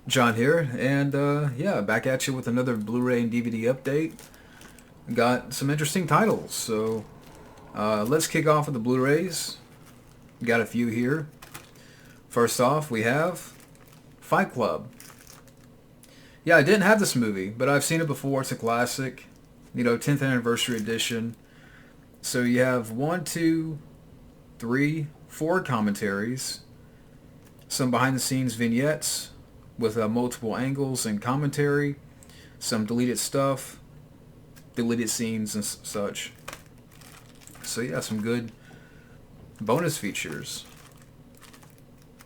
John here, and yeah, back at you with another Blu-ray and DVD update. Got some interesting titles, so let's kick off with the Blu-rays. Got a few here. First off, we have Fight Club. Yeah, I didn't have this movie, but I've seen it before. It's a classic, 10th anniversary edition. So you have one, two, three, four commentaries, some behind-the-scenes vignettes with multiple angles and commentary, some deleted stuff, deleted scenes and such. So yeah, some good bonus features.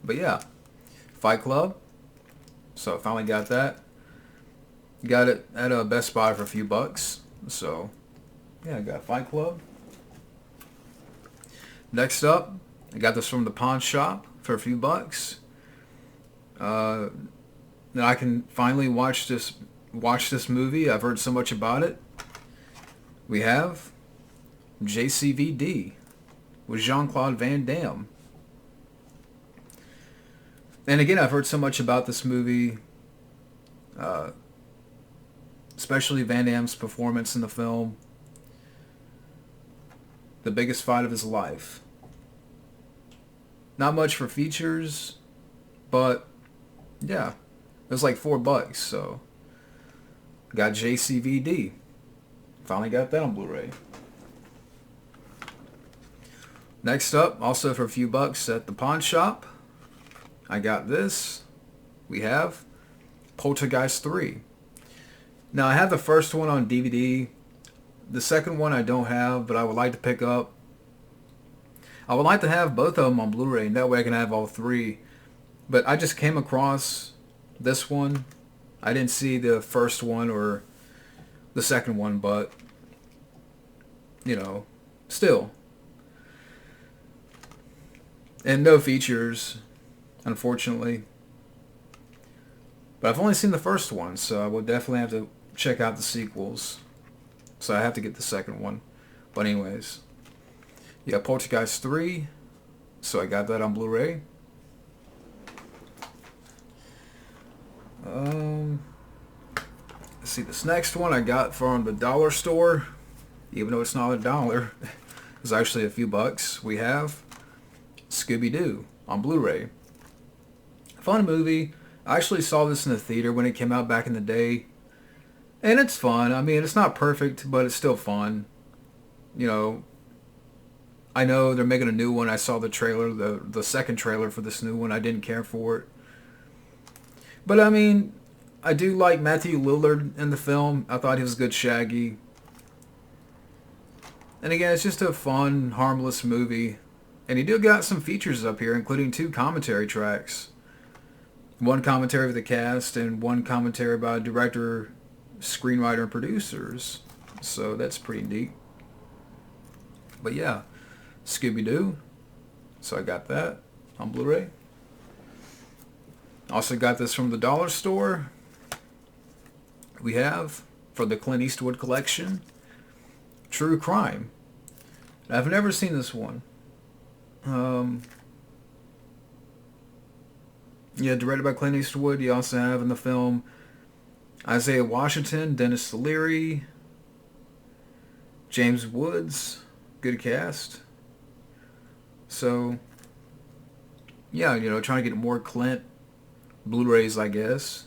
But yeah, Fight Club. So I finally got that. Got it at a Best Buy for a few bucks. So yeah, I got Fight Club. Next up, I got this from the pawn shop for a few bucks. Now I can finally watch this movie. I've heard so much about it. We have JCVD with Jean-Claude Van Damme. And again, I've heard so much about this movie, especially Van Damme's performance in the film. The biggest fight of his life. Not much for features, but yeah, it was like $4, so got JCVD. Finally got that on Blu-ray. Next up, also for a few bucks at the pawn shop, I got this. We have Poltergeist 3. Now I have the first one on DVD. The second one I don't have, but I would like to pick up. I would like to have both of them on Blu-ray, and that way I can have all three. But I just came across this one. I didn't see the first one or the second one, but, still. And no features, unfortunately. But I've only seen the first one, so I will definitely have to check out the sequels. So I have to get the second one. But anyways, yeah, Poltergeist 3. So I got that on Blu-ray. Let's see, this next one I got from the dollar store. Even though it's not $1, it's actually a few bucks. We have Scooby-Doo on Blu-ray. Fun movie. I actually saw this in the theater when it came out back in the day. And it's fun. I mean, it's not perfect, but it's still fun. I know they're making a new one. I saw the trailer, the second trailer for this new one. I didn't care for it. But I mean, I do like Matthew Lillard in the film. I thought he was a good Shaggy. And again, it's just a fun, harmless movie. And he do got some features up here, including 2 commentary tracks. One commentary of the cast and one commentary by director, screenwriter, and producers. So that's pretty neat. But yeah, Scooby-Doo. So I got that on Blu-ray. Also got this from the dollar store. We have, for the Clint Eastwood collection, True Crime. I've never seen this one. Yeah, directed by Clint Eastwood. You also have in the film Isaiah Washington, Dennis Leary, James Woods. Good cast. So, yeah, trying to get more Clint Blu-rays, I guess.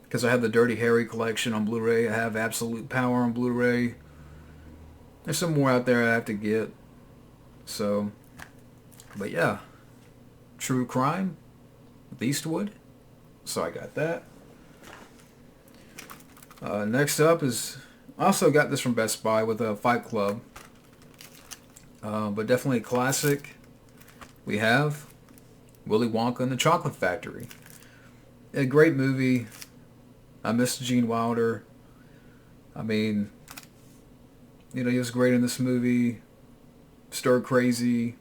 Because I have the Dirty Harry collection on Blu-ray. I have Absolute Power on Blu-ray. There's some more out there I have to get. So, but yeah. True Crime with Eastwood. So I got that. Next up is, I also got this from Best Buy with a Fight Club. But definitely a classic. We have Willy Wonka and the Chocolate Factory. A great movie. I miss Gene Wilder. I mean, he was great in this movie. Stir crazy.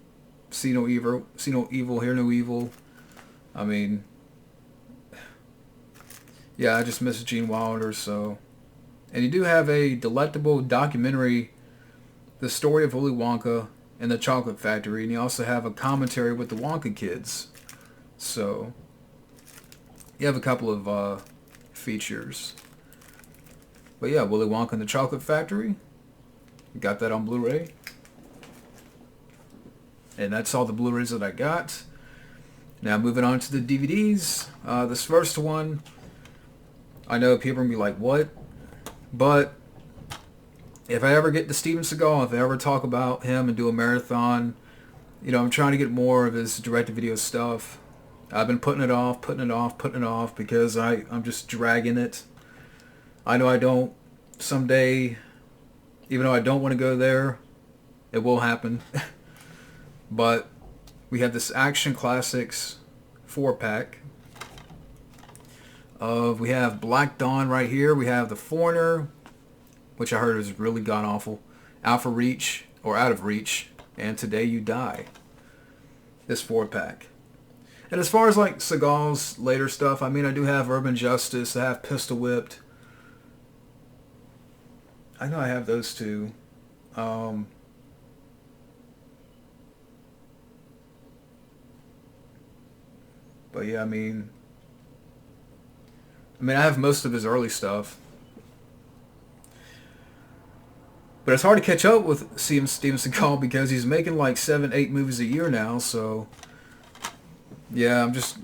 See no evil, hear no evil. I mean, yeah, I just miss Gene Wilder. So, and you do have a delectable documentary, The Story of Willy Wonka and the Chocolate Factory, and you also have a commentary with the Wonka kids. So, You have a couple of features. But yeah, Willy Wonka and the Chocolate Factory. Got that on Blu-ray. And that's all the Blu-rays that I got. Now moving on to the DVDs. This first one, I know people are going to be like, what? But if I ever get to Steven Seagal, if I ever talk about him and do a marathon, you know, I'm trying to get more of his direct-to-video stuff. I've been putting it off because I'm just dragging it. I know I don't someday, even though I don't want to go there, it will happen. But we have this Action Classics 4-pack. We have Black Dawn right here. We have The Foreigner, which I heard is really god-awful. Out of Reach, and Today You Die. This 4-pack. And as far as like Seagal's later stuff, I mean, I do have Urban Justice. I have Pistol Whipped. I know I have those two. But yeah, I mean, I have most of his early stuff. But it's hard to catch up with Steven Seagal because he's making like 7-8 movies a year now, so yeah, I'm just,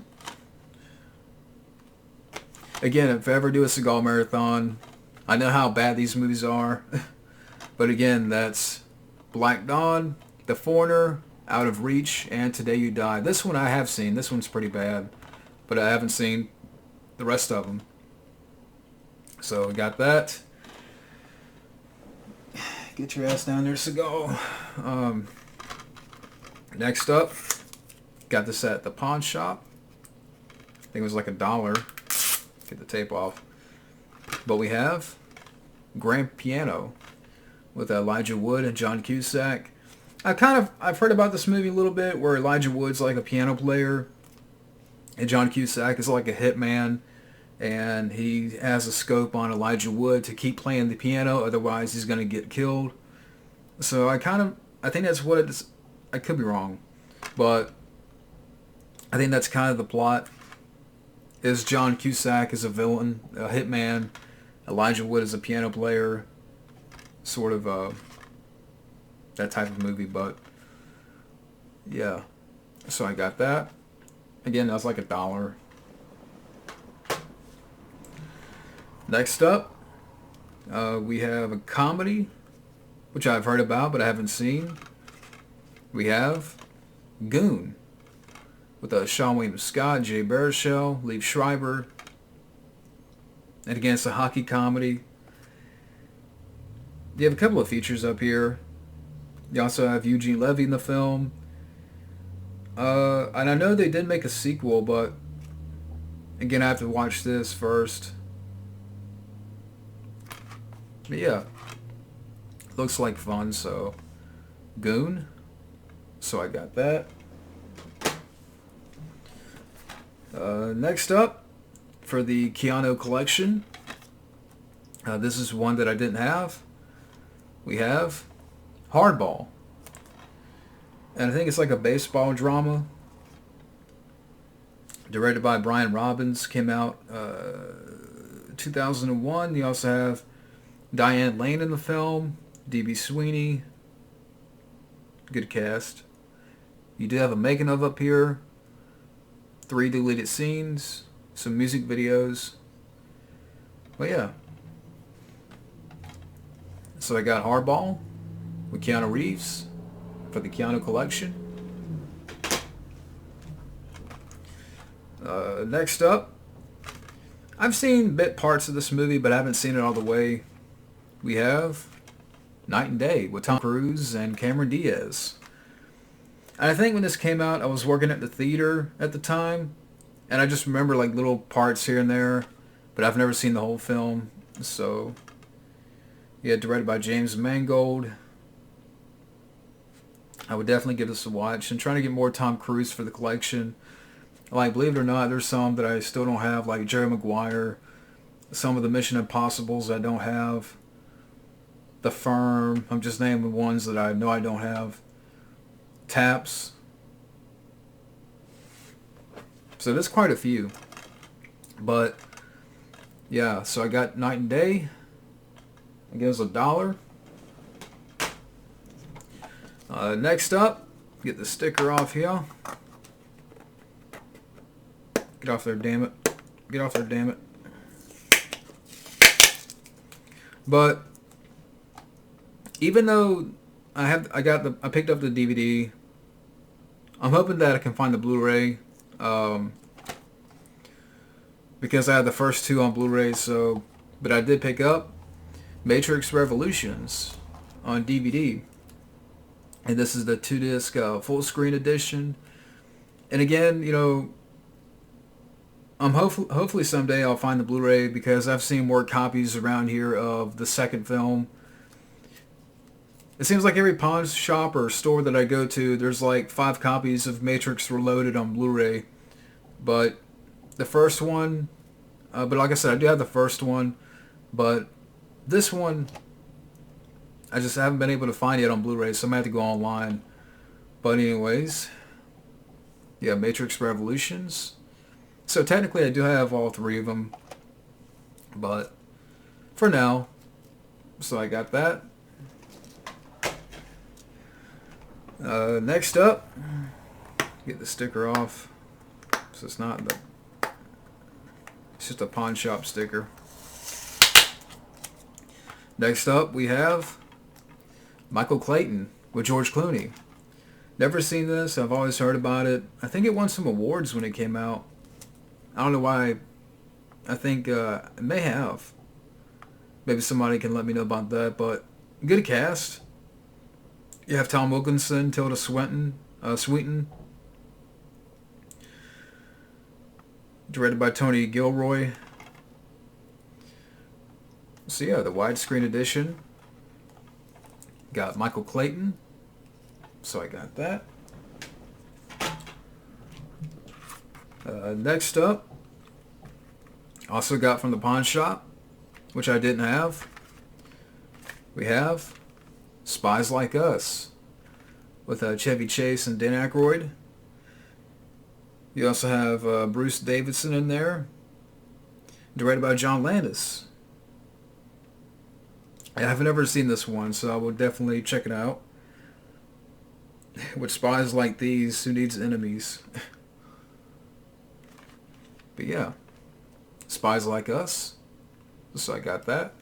again, if I ever do a Seagal marathon, I know how bad these movies are. But again, that's Black Dawn, The Foreigner, Out of Reach, and Today You Die. This one I have seen. This one's pretty bad. But I haven't seen the rest of them. So we got that. Get your ass down there, Seagal. Next up, got this at the pawn shop. I think it was like $1. Get the tape off. But we have Grand Piano with Elijah Wood and John Cusack. I've heard about this movie a little bit, where Elijah Wood's like a piano player and John Cusack is like a hitman, and he has a scope on Elijah Wood to keep playing the piano, otherwise he's going to get killed. So I think that's what it is. I could be wrong, but I think that's kind of the plot. Is John Cusack is a villain, a hitman, Elijah Wood is a piano player, sort of that type of movie. But yeah, so I got that. Again, that was like $1. Next up, we have a comedy, which I've heard about but I haven't seen. We have Goon, with Sean William Scott, Jay Baruchel, Liev Schreiber. And again, it's a hockey comedy. You have a couple of features up here. You also have Eugene Levy in the film. And I know they did make a sequel, but again, I have to watch this first. But yeah, looks like fun, so Goon. So I got that. Next up, for the Keanu collection, this is one that I didn't have. We have Hardball. And I think it's like a baseball drama. Directed by Brian Robbins. Came out 2001. You also have Diane Lane in the film. D.B. Sweeney. Good cast. You do have a making of up here. 3 deleted scenes. Some music videos. But yeah. So I got Hardball with Keanu Reeves for the Keanu collection. Next up, I've seen bit parts of this movie, but I haven't seen it all the way. We have Night and Day with Tom Cruise and Cameron Diaz. And I think when this came out, I was working at the theater at the time, and I just remember like little parts here and there, but I've never seen the whole film. So, yeah, directed by James Mangold. I would definitely give this a watch. I'm trying to get more Tom Cruise for the collection. Like, believe it or not, there's some that I still don't have, like Jerry Maguire. Some of the Mission Impossibles I don't have. The Firm. I'm just naming ones that I know I don't have. Taps. So there's quite a few. But yeah, so I got Night and Day. I guess $1. Next up, get the sticker off here. Get off there, damn it. Get off there, damn it. But even though I picked up the DVD, I'm hoping that I can find the Blu-ray, because I had the first two on Blu-ray. So, but I did pick up Matrix Revolutions on DVD, and this is the 2-disc full screen edition. And again, you know, hopefully someday I'll find the Blu-ray, because I've seen more copies around here of the second film. It seems like every pawn shop or store that I go to, there's like 5 copies of Matrix Reloaded on Blu-ray. But the first one, but like I said, I do have the first one, but this one, I just haven't been able to find yet on Blu-ray, so I'm going to have to go online. But anyways, yeah, Matrix Revolutions. So technically I do have all 3 of them, but for now, so I got that. Next up, get the sticker off. So it's just a pawn shop sticker. Next up, we have Michael Clayton with George Clooney. Never seen this. I've always heard about it. I think it won some awards when it came out. I don't know why. I think it may have. Maybe somebody can let me know about that. But good cast. You have Tom Wilkinson, Tilda Swinton. Directed by Tony Gilroy. So yeah, the widescreen edition. Got Michael Clayton. So I got that. Next up, also got from the pawn shop, which I didn't have. We have Spies Like Us with Chevy Chase and Dan Aykroyd. You also have Bruce Davison in there, directed by John Landis. I've never seen this one, so I will definitely check it out. With spies like these, who needs enemies? But yeah, Spies Like Us. So I got that.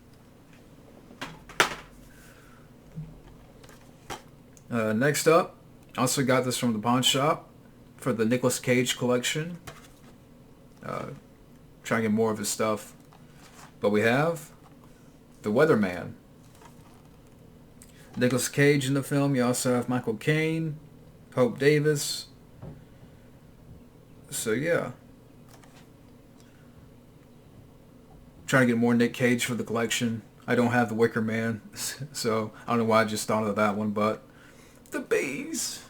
Next up, also got this from the pawn shop for the Nicolas Cage collection. Trying to get more of his stuff. But we have The Weatherman. Nicolas Cage in the film. You also have Michael Caine, Hope Davis. So yeah. Trying to get more Nick Cage for the collection. I don't have The Wicker Man, so I don't know why I just thought of that one, but the bees.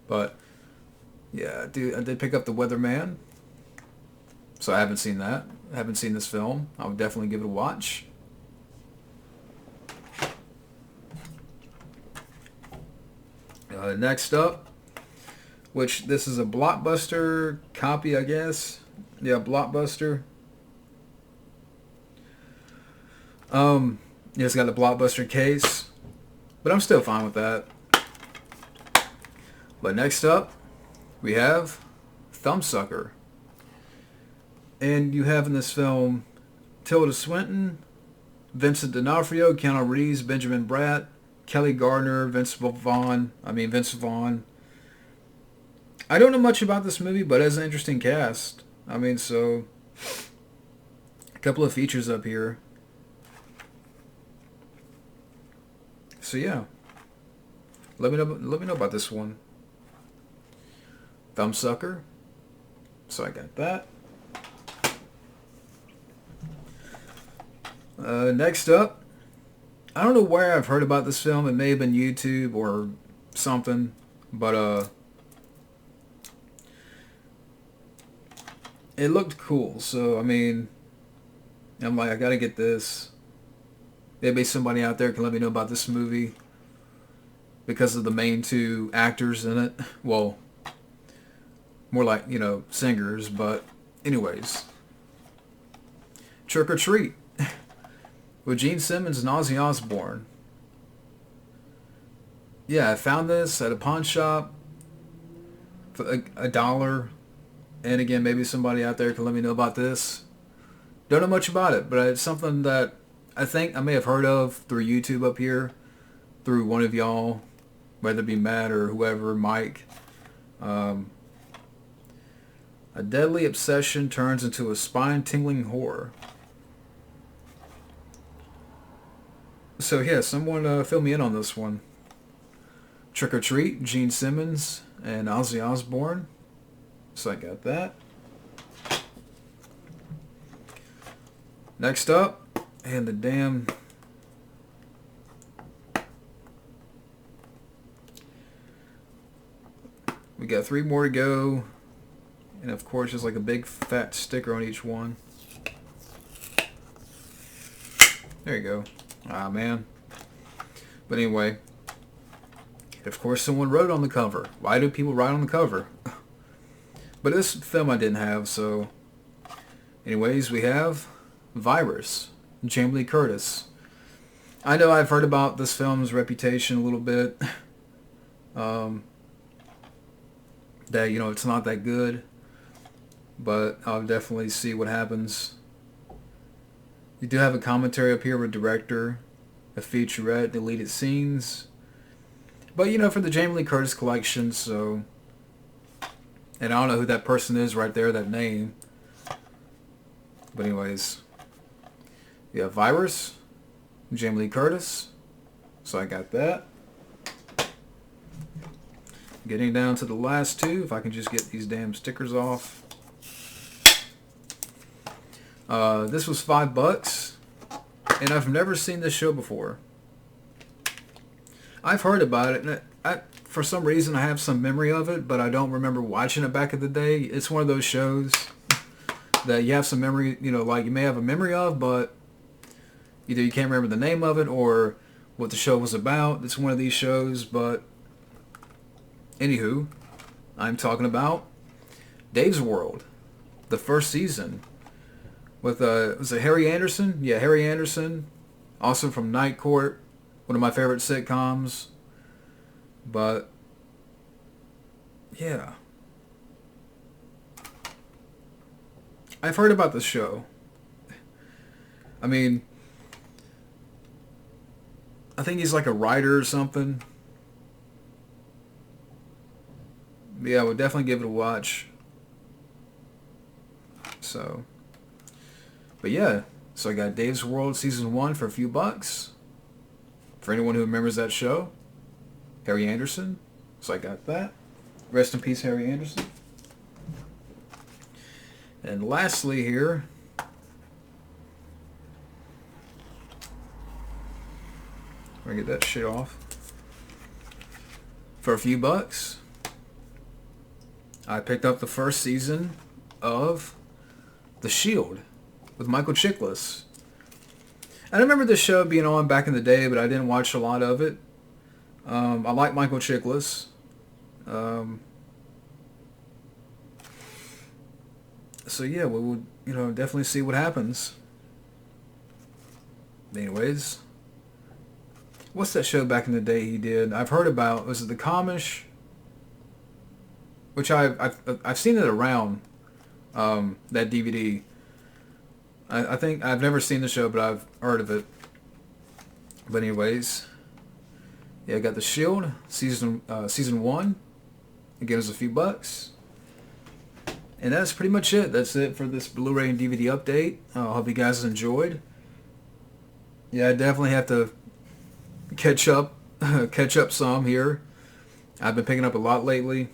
But yeah, dude, I did pick up The Weatherman. So I haven't seen that. I haven't seen this film. I would definitely give it a watch. Next up, which this is a Blockbuster copy, I guess. Yeah, Blockbuster. Yeah, it's got the Blockbuster case, but I'm still fine with that. But next up, we have Thumbsucker. And you have in this film Tilda Swinton, Vincent D'Onofrio, Keanu Reeves, Benjamin Bratt, Kelly Gardner, Vince Vaughn. I don't know much about this movie, but it has an interesting cast. I mean, so a couple of features up here. So yeah, let me know about this one. Thumbsucker. So I got that. Next up, I don't know where I've heard about this film. It may have been YouTube or something, but it looked cool. So I mean, I'm like, I gotta get this. Maybe somebody out there can let me know about this movie because of the main 2 actors in it. Well, more like, you know, singers, but anyways, Trick or Treat with Gene Simmons and Ozzy Osbourne. Yeah, I found this at a pawn shop for $1. And again, maybe somebody out there can let me know about this. Don't know much about it, but it's something that I think I may have heard of through YouTube up here, through one of y'all, whether it be Matt or whoever, Mike. A deadly obsession turns into a spine-tingling horror. So yeah, someone fill me in on this one. Trick or Treat, Gene Simmons and Ozzy Osbourne. So I got that. Next up, and the damn... We got 3 more to go. And of course, there's like a big fat sticker on each one. There you go. Ah, man. But anyway, of course, someone wrote on the cover. Why do people write on the cover? But this film I didn't have, so... Anyways, we have Virus, Jamie Lee Curtis. I know I've heard about this film's reputation a little bit. That, you know, it's not that good. But I'll definitely see what happens. You do have a commentary up here with director, a featurette, deleted scenes. But, you know, for the Jamie Lee Curtis collection, so... And I don't know who that person is right there, that name. But anyways. You have Virus, Jamie Lee Curtis. So I got that. Getting down to the last 2, if I can just get these damn stickers off. This was $5, and I've never seen this show before. I've heard about it, and for some reason I have some memory of it, but I don't remember watching it back in the day. It's one of those shows that you have some memory, you know, like you may have a memory of, but either you can't remember the name of it or what the show was about. It's one of these shows, but anywho, I'm talking about Dave's World, the first season. With, was it Harry Anderson? Yeah, Harry Anderson. Also from Night Court. One of my favorite sitcoms. But, yeah. I've heard about this show. I mean, I think he's like a writer or something. Yeah, I would definitely give it a watch. So... But yeah, so I got Dave's World Season 1 for a few bucks. For anyone who remembers that show. Harry Anderson. So I got that. Rest in peace, Harry Anderson. And lastly here, I'm gonna get that shit off. For a few bucks, I picked up the first season of The Shield with Michael Chiklis. I remember this show being on back in the day, but I didn't watch a lot of it. I like Michael Chiklis. So yeah, we will, you know, definitely see what happens. Anyways, what's that show back in the day he did? I've heard about. Was it The Comish? Which I've seen it around. That DVD. I think I've never seen the show, but I've heard of it. But anyways, yeah, I got The Shield season 1. Again, it was a few bucks, and that's pretty much it. That's it for this Blu-ray and DVD update. I hope you guys enjoyed. Yeah, I definitely have to catch up some here. I've been picking up a lot lately,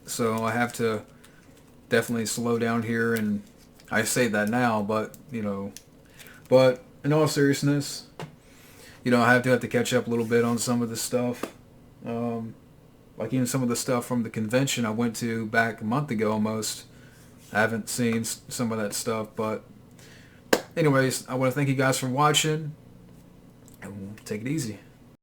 so I have to definitely slow down here. And I say that now, but, you know, but in all seriousness, you know, I have to catch up a little bit on some of the stuff. Like even some of the stuff from the convention I went to back a month ago almost. I haven't seen some of that stuff, but anyways, I want to thank you guys for watching, and we'll take it easy.